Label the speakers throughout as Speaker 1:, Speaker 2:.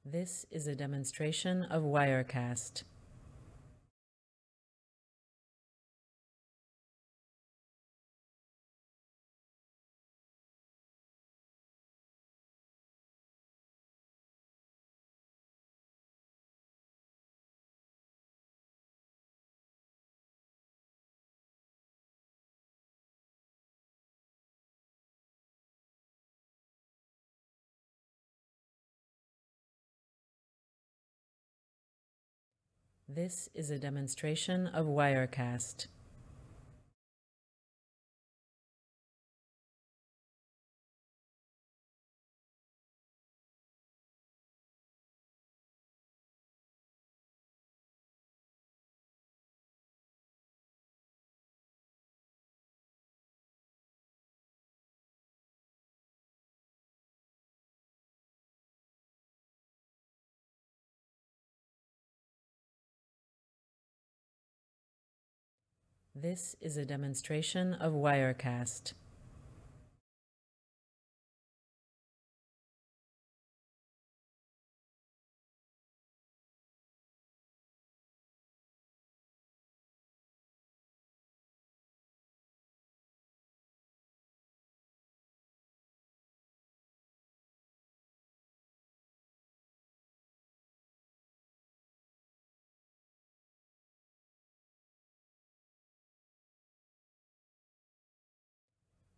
Speaker 1: This is a demonstration of Wirecast. This is a demonstration of Wirecast. This is a demonstration of Wirecast.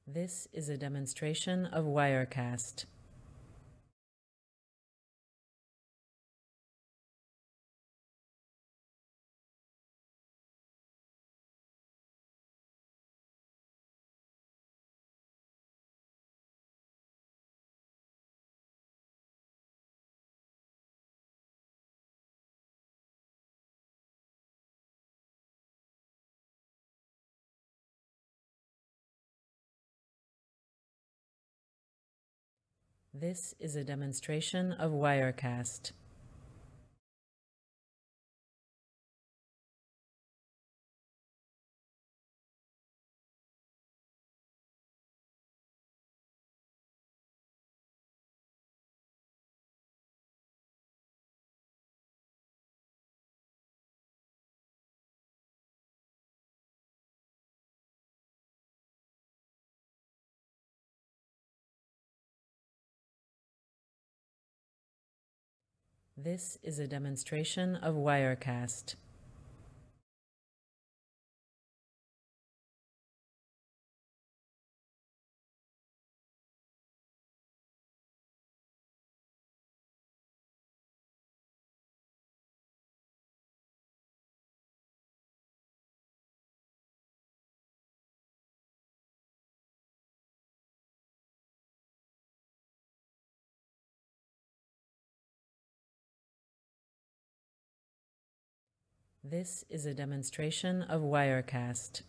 Speaker 1: This is a demonstration of Wirecast. This is a demonstration of Wirecast. This is a demonstration of Wirecast. This is a demonstration of Wirecast.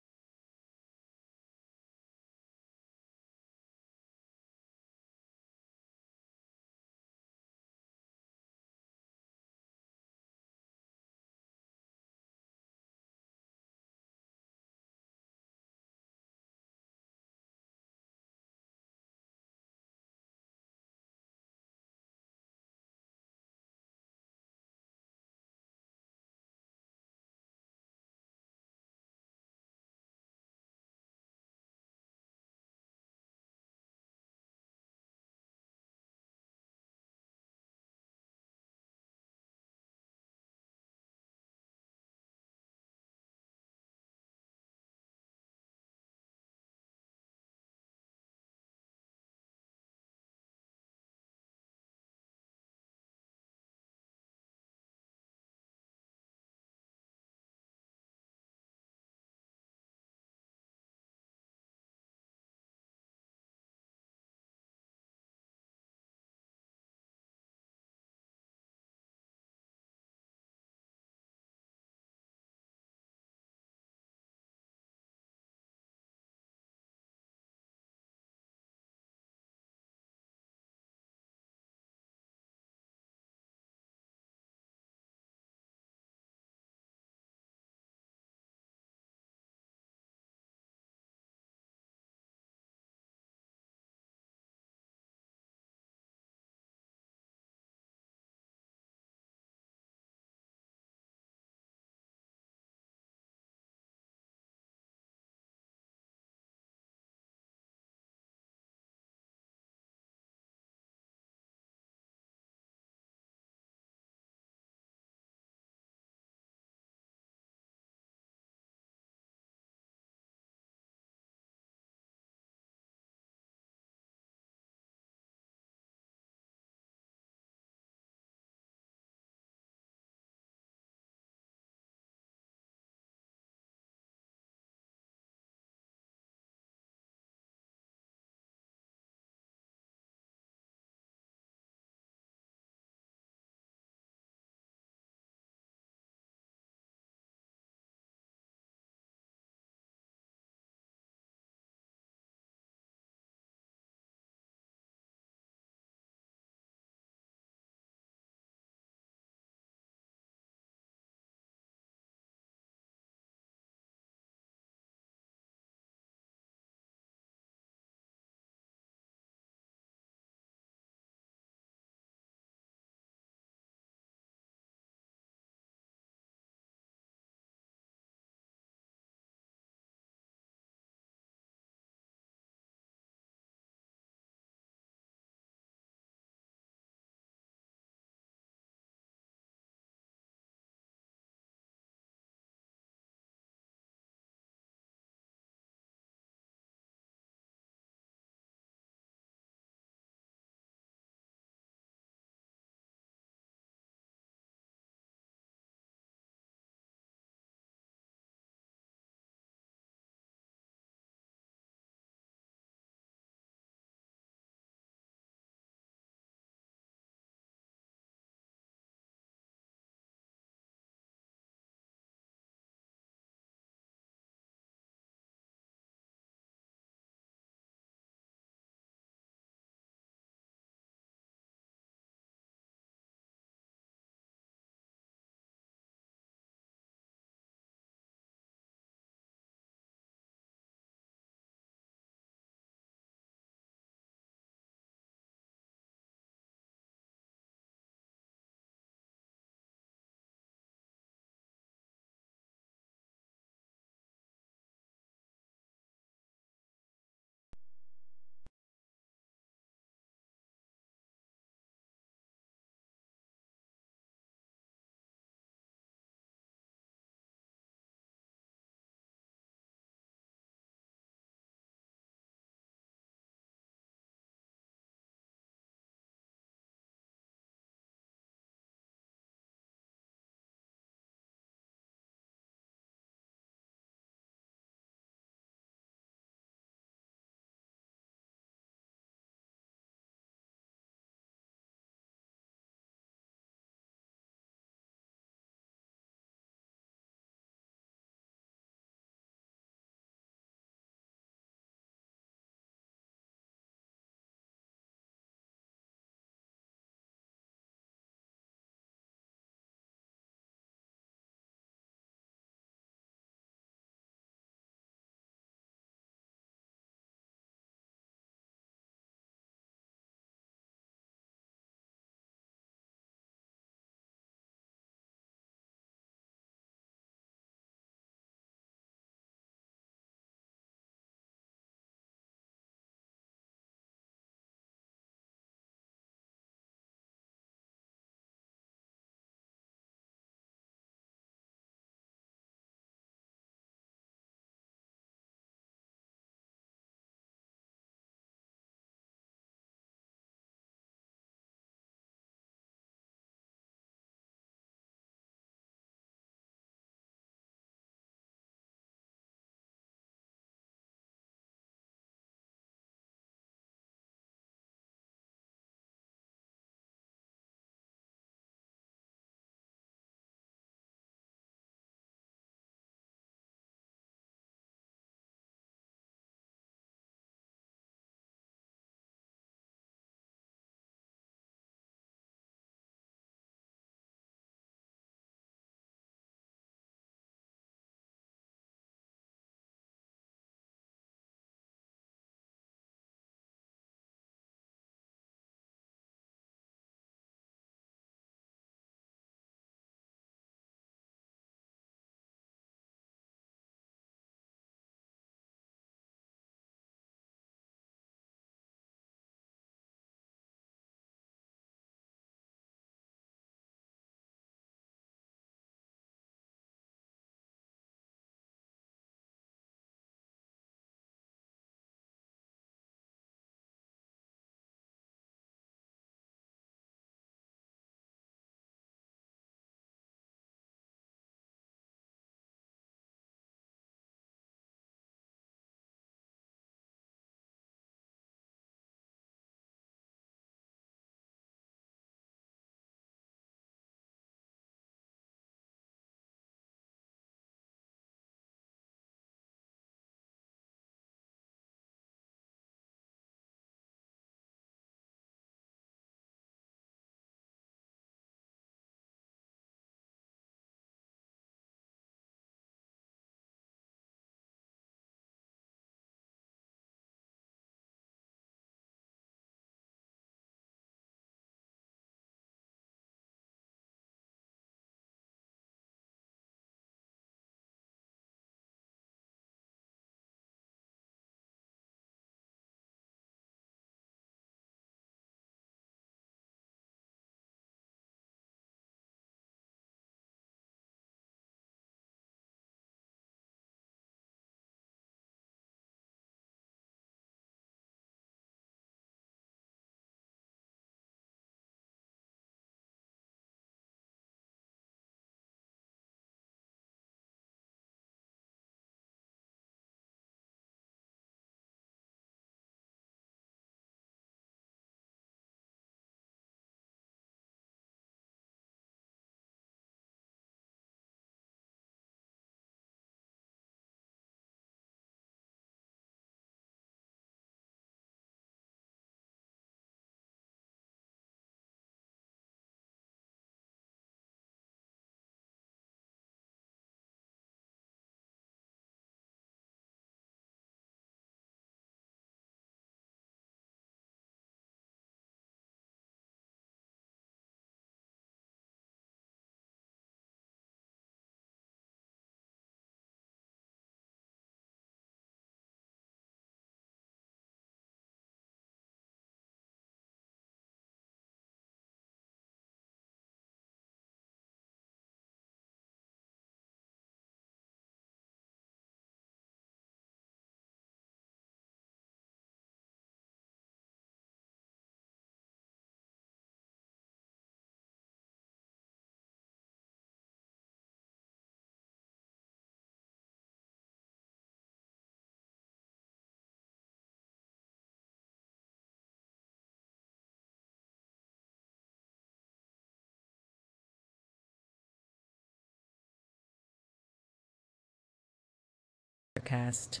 Speaker 1: Wirecast.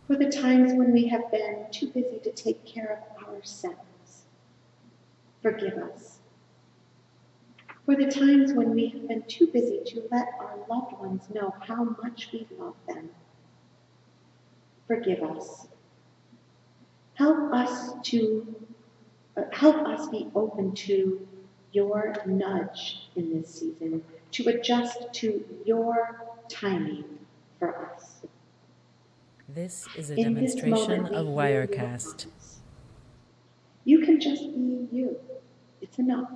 Speaker 2: For the times when we have been too busy to take care of ourselves, forgive us. For the times when we have been too busy to let our loved ones know how much we love them, forgive us. Help us be open to your nudge in this season, to adjust to your timing for us.
Speaker 1: This is a
Speaker 2: In this
Speaker 1: demonstration
Speaker 2: moment,
Speaker 1: of
Speaker 2: we hear your
Speaker 1: Wirecast.
Speaker 2: promise. You can just be you. It's enough.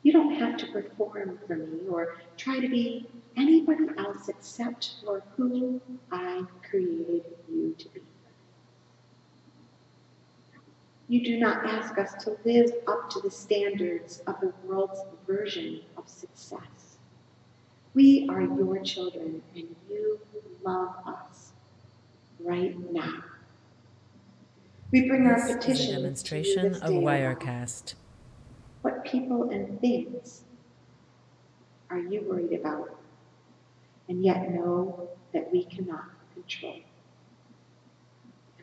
Speaker 2: You don't have to perform for me or try to be anybody else except for who I created you to be. You do not ask us to live up to the standards of the world's version of success. We are your children, and you love us right now. We bring our
Speaker 1: This is a
Speaker 2: petitions to you
Speaker 1: demonstration
Speaker 2: this
Speaker 1: of
Speaker 2: day, O God.
Speaker 1: Wirecast.
Speaker 2: What people and things are you worried about, and yet know that we cannot control?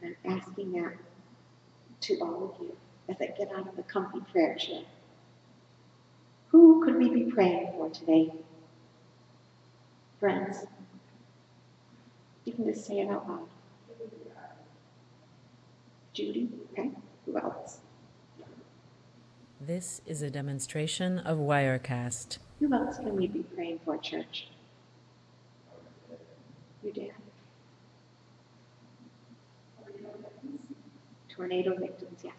Speaker 2: And I'm asking that to all of you as I get out of the comfy prayer chair. Who could we be praying for today? Friends, you can just say it out loud. Judy, okay? Who else?
Speaker 1: This is a demonstration of Wirecast.
Speaker 2: Who else can we be praying for, church? Your dad. Tornado victims, yes.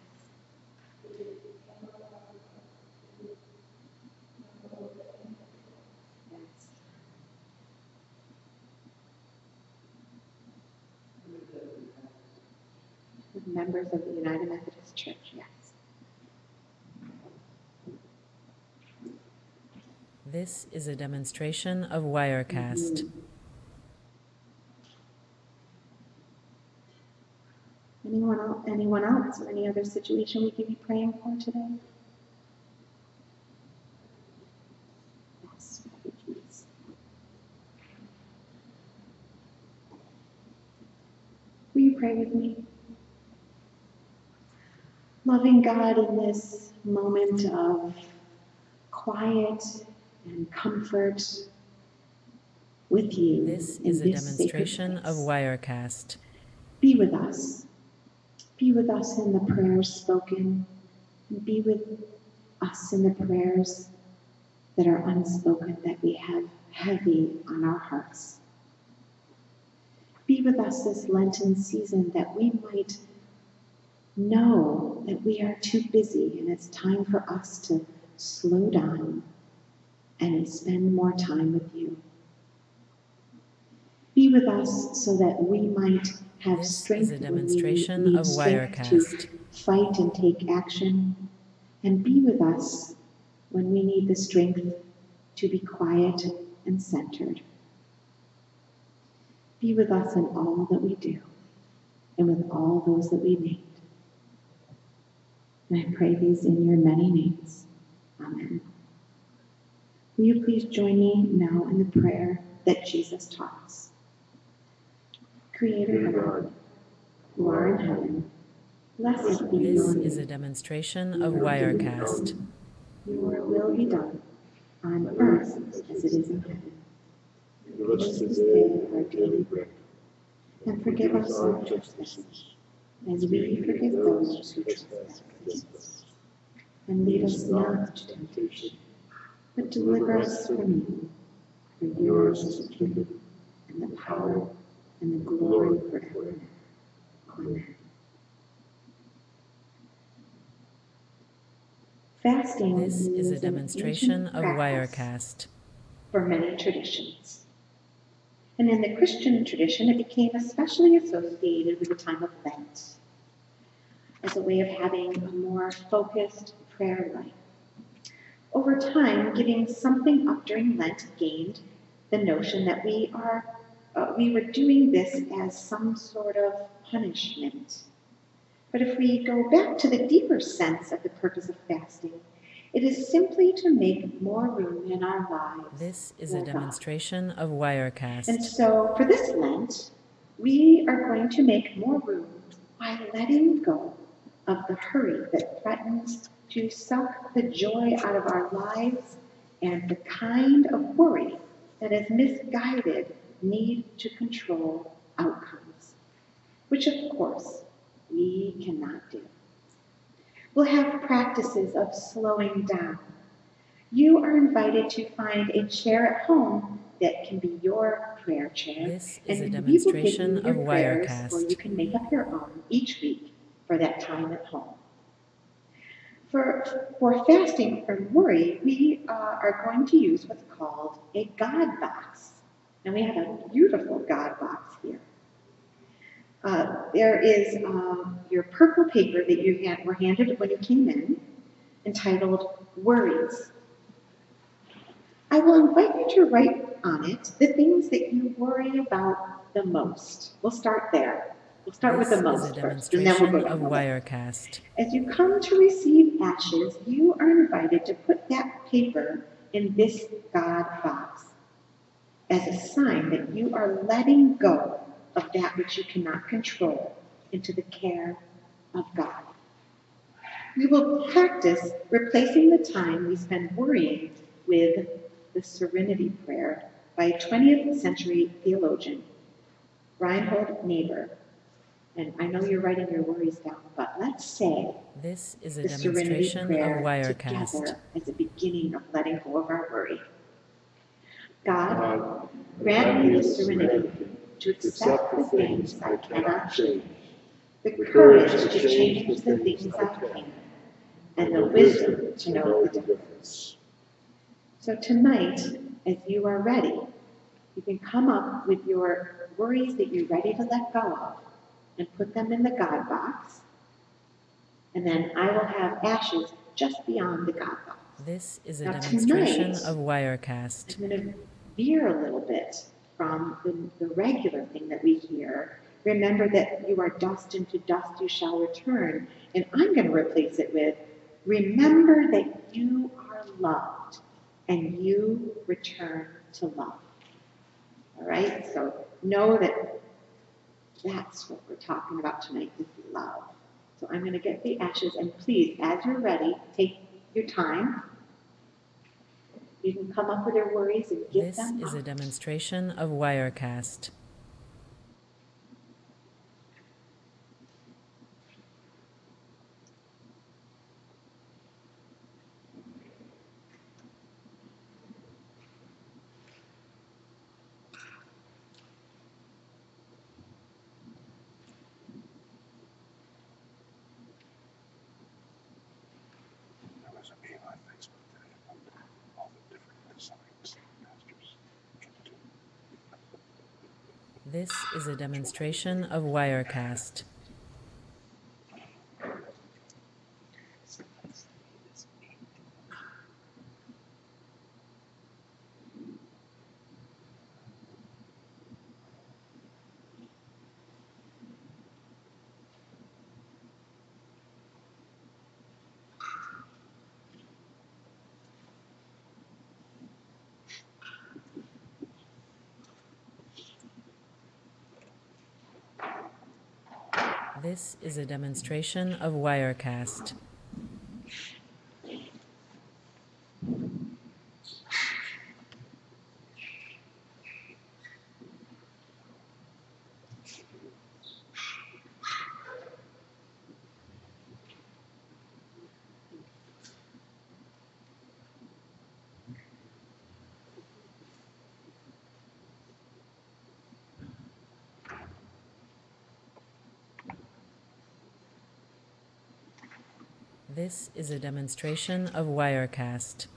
Speaker 2: Yes. With members of the United Methodist Church, yes.
Speaker 1: This is a demonstration of Wirecast.
Speaker 2: Anyone else, or any other situation we could be praying for today? Yes, refugees. Will you pray with me? Loving God, in this moment of quiet and comfort with you,
Speaker 1: This
Speaker 2: in
Speaker 1: is a
Speaker 2: this
Speaker 1: demonstration
Speaker 2: sacred
Speaker 1: of
Speaker 2: place,
Speaker 1: Wirecast.
Speaker 2: be with us. Be with us in the prayers spoken, and be with us in the prayers that are unspoken, that we have heavy on our hearts. Be with us this Lenten season, that we might know that we are too busy and it's time for us to slow down and spend more time with you. Be with us so that we might have
Speaker 1: This
Speaker 2: strength
Speaker 1: is a
Speaker 2: when we
Speaker 1: demonstration
Speaker 2: need
Speaker 1: of
Speaker 2: strength to
Speaker 1: Wirecast.
Speaker 2: fight and take action, and be with us when we need the strength to be quiet and centered. Be with us in all that we do and with all those that we need. And I pray these in your many names. Amen. Will you please join me now in the prayer that Jesus taught us? Creator God, who are in heaven, blessed be
Speaker 1: This
Speaker 2: your
Speaker 1: is a
Speaker 2: name.
Speaker 1: demonstration of Wirecast.
Speaker 2: Your will be done on earth as it is in heaven. Give us this day our daily bread, and forgive us our trespasses, as we forgive those who trespass against us. And lead us not into temptation, but deliver us from evil. For yours is the kingdom, and the power, and the glory forever. Amen. Fasting
Speaker 1: This is a
Speaker 2: an
Speaker 1: demonstration
Speaker 2: ancient
Speaker 1: of
Speaker 2: practice
Speaker 1: Wirecast.
Speaker 2: for many traditions. And in the Christian tradition, it became especially associated with the time of Lent as a way of having a more focused prayer life. Over time, giving something up during Lent gained the notion that we were doing this as some sort of punishment. But if we go back to the deeper sense of the purpose of fasting, it is simply to make more room in our lives.
Speaker 1: This is a
Speaker 2: for God.
Speaker 1: demonstration of
Speaker 2: And
Speaker 1: Wirecast.
Speaker 2: so for this Lent, We are going to make more room by letting go of the hurry that threatens to suck the joy out of our lives and the kind of worry that has misguided need to control outcomes, which of course we cannot do. We'll have practices of slowing down. You are invited to find a chair at home that can be your prayer chair,
Speaker 1: This is a
Speaker 2: and we will give
Speaker 1: demonstration
Speaker 2: you your
Speaker 1: of
Speaker 2: prayers, or
Speaker 1: Wirecast.
Speaker 2: you can make up your own each week for that time at home. For fasting from worry, we are going to use what's called a God box. And we have a beautiful God box here. There is your purple paper that you were handed when you came in, entitled Worries. I will invite you to write on it the things that you worry about the most. We'll start there. We'll start with the
Speaker 1: This is a
Speaker 2: most first, and then we'll
Speaker 1: demonstration
Speaker 2: go
Speaker 1: of
Speaker 2: down the list.
Speaker 1: Wirecast.
Speaker 2: As you come to receive ashes, you are invited to put that paper in this God box as a sign that you are letting go of that which you cannot control into the care of God. We will practice replacing the time we spend worrying with the Serenity Prayer by 20th century theologian Reinhold Niebuhr. And I know you're writing your worries down, but let's say
Speaker 1: This is a
Speaker 2: the Serenity
Speaker 1: demonstration of
Speaker 2: Prayer
Speaker 1: Wirecast.
Speaker 2: together as a beginning of letting go of our worry. God, grant me the serenity to accept the things I cannot change, the courage to change the things I can, and the wisdom to know the difference. So tonight, as you are ready, you can come up with your worries that you're ready to let go of and put them in the God box. And then I will have ashes just beyond the God box.
Speaker 1: This is a
Speaker 2: Now
Speaker 1: demonstration
Speaker 2: tonight,
Speaker 1: of Wirecast.
Speaker 2: I'm going to veer a little bit from the regular thing that we hear. Remember that you are dust, and to dust you shall return. And I'm going to replace it with, remember that you are loved and you return to love. All right? So know that that's what we're talking about tonight, is love. So I'm going to get the ashes, and please, as you're ready, take your time. You can come up with your worries and give
Speaker 1: This
Speaker 2: them
Speaker 1: is a
Speaker 2: up.
Speaker 1: demonstration of Wirecast.
Speaker 3: There was a meme on Facebook today about all the different designs pastors can do.
Speaker 1: This is a demonstration of Wirecast. This is a demonstration of Wirecast. This is a demonstration of Wirecast.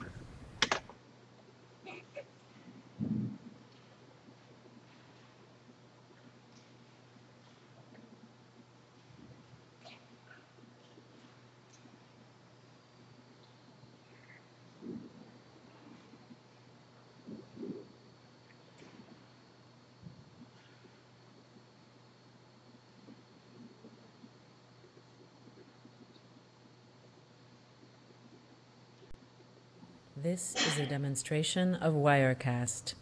Speaker 1: This is a demonstration of Wirecast.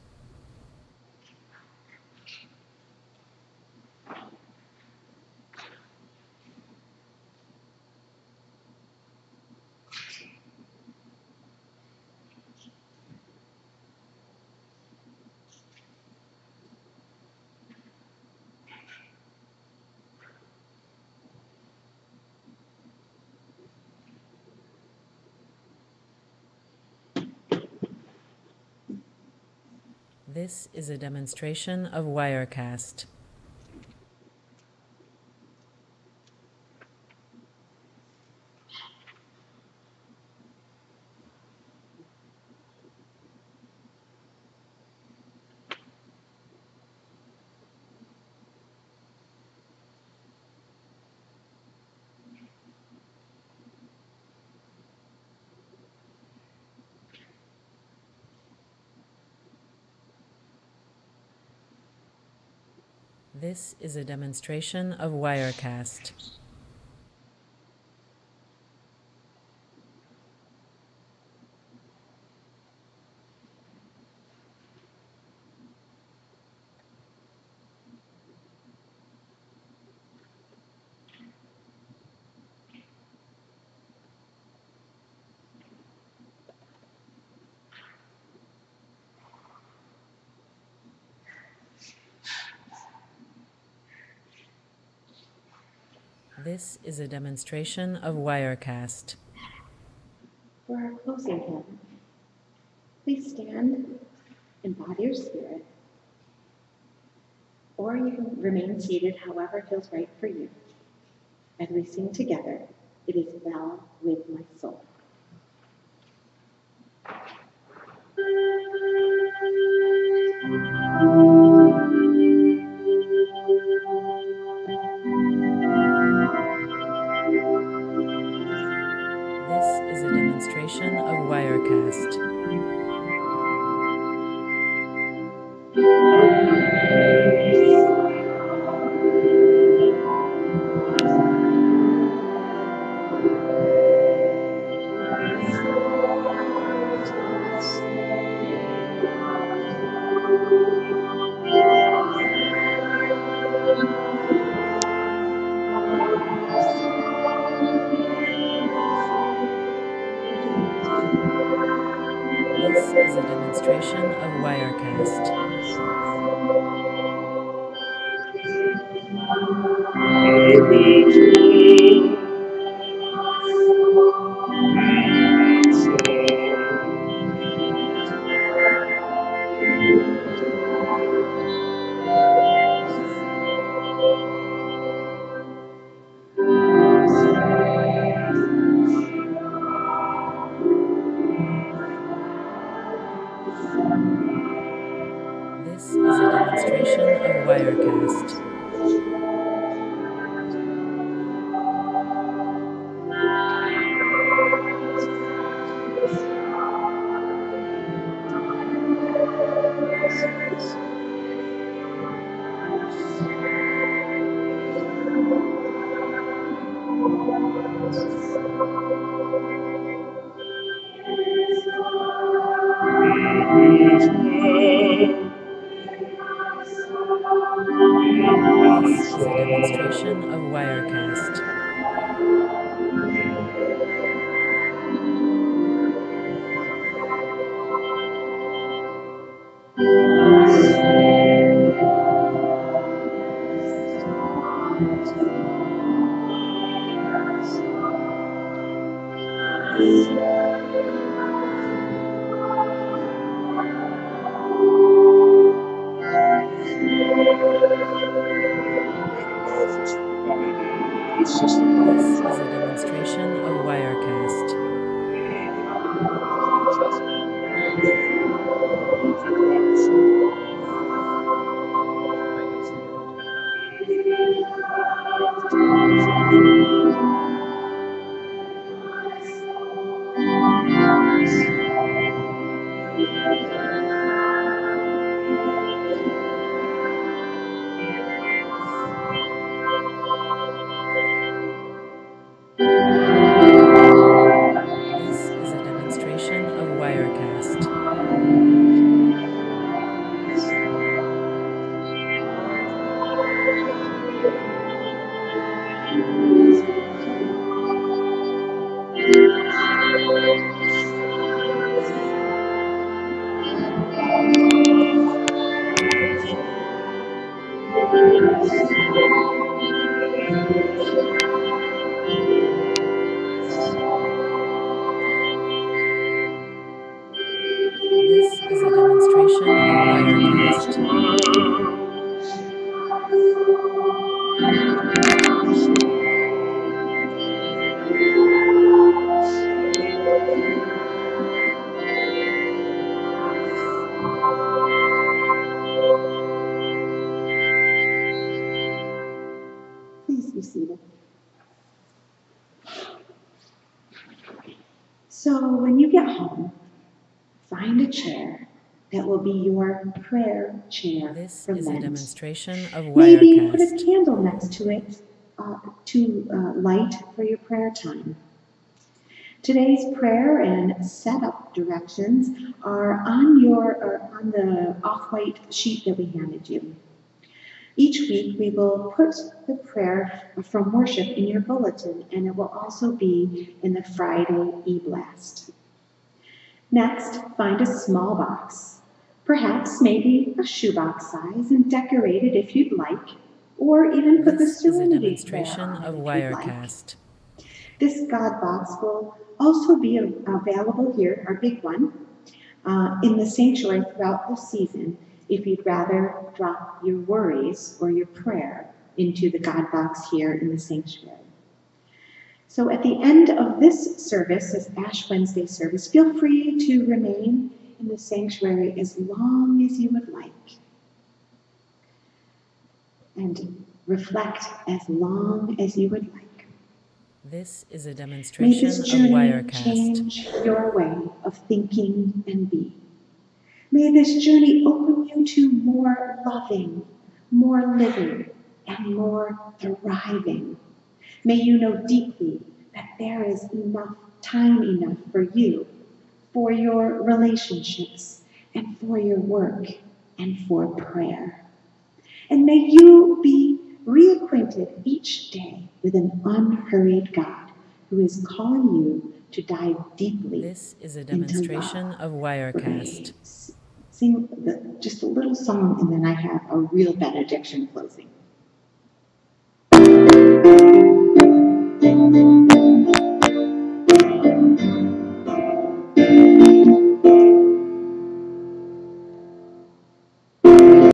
Speaker 1: This is a demonstration of Wirecast. This is a demonstration of Wirecast. This is a demonstration of Wirecast.
Speaker 2: For our closing hymn, please stand and bow your spirit, or you can remain seated however feels right for you. As we sing together, it is well with my soul.
Speaker 1: This is a demonstration of Wirecast. This is a demonstration of Wirecast. This is a demonstration of Wirecast. This is a demonstration of Wirecast. This is a demonstration of Wirecast. This is a demonstration of Wirecast. This is a demonstration of Wirecast.
Speaker 2: Please be seated. So when you get home, find a chair that will be your prayer chair
Speaker 1: This
Speaker 2: for
Speaker 1: is a
Speaker 2: Lent.
Speaker 1: demonstration of
Speaker 2: Maybe put a
Speaker 1: Wirecast.
Speaker 2: candle next to it to light for your prayer time. Today's prayer and setup directions are on the off-white sheet that we handed you. Each week we will put the prayer from worship in your bulletin, and it will also be in the Friday e-blast. Next, find a small box, perhaps maybe a shoebox size, and decorate it if you'd like, or even put the
Speaker 1: This is a
Speaker 2: Serenity Prayer
Speaker 1: demonstration
Speaker 2: on it
Speaker 1: of
Speaker 2: if you'd like.
Speaker 1: Wirecast.
Speaker 2: This God box will also be available here, our big one, in the sanctuary throughout the season if you'd rather drop your worries or your prayer into the God box here in the sanctuary. So at the end of this service, this Ash Wednesday service, feel free to remain in the sanctuary as long as you would like and reflect as long as you would like.
Speaker 1: This is a
Speaker 2: May
Speaker 1: demonstration
Speaker 2: this
Speaker 1: of
Speaker 2: journey
Speaker 1: Wirecast.
Speaker 2: change your way of thinking and being. May this journey open you to more loving, more living, and more thriving. May you know deeply that there is time enough for you, for your relationships, and for your work, and for prayer. And may you be reacquainted each day with an unhurried God who is calling you to dive deeply
Speaker 1: This is a
Speaker 2: into
Speaker 1: demonstration
Speaker 2: love.
Speaker 1: of Wirecast.
Speaker 2: Sing just a little song, and then I have a real benediction closing.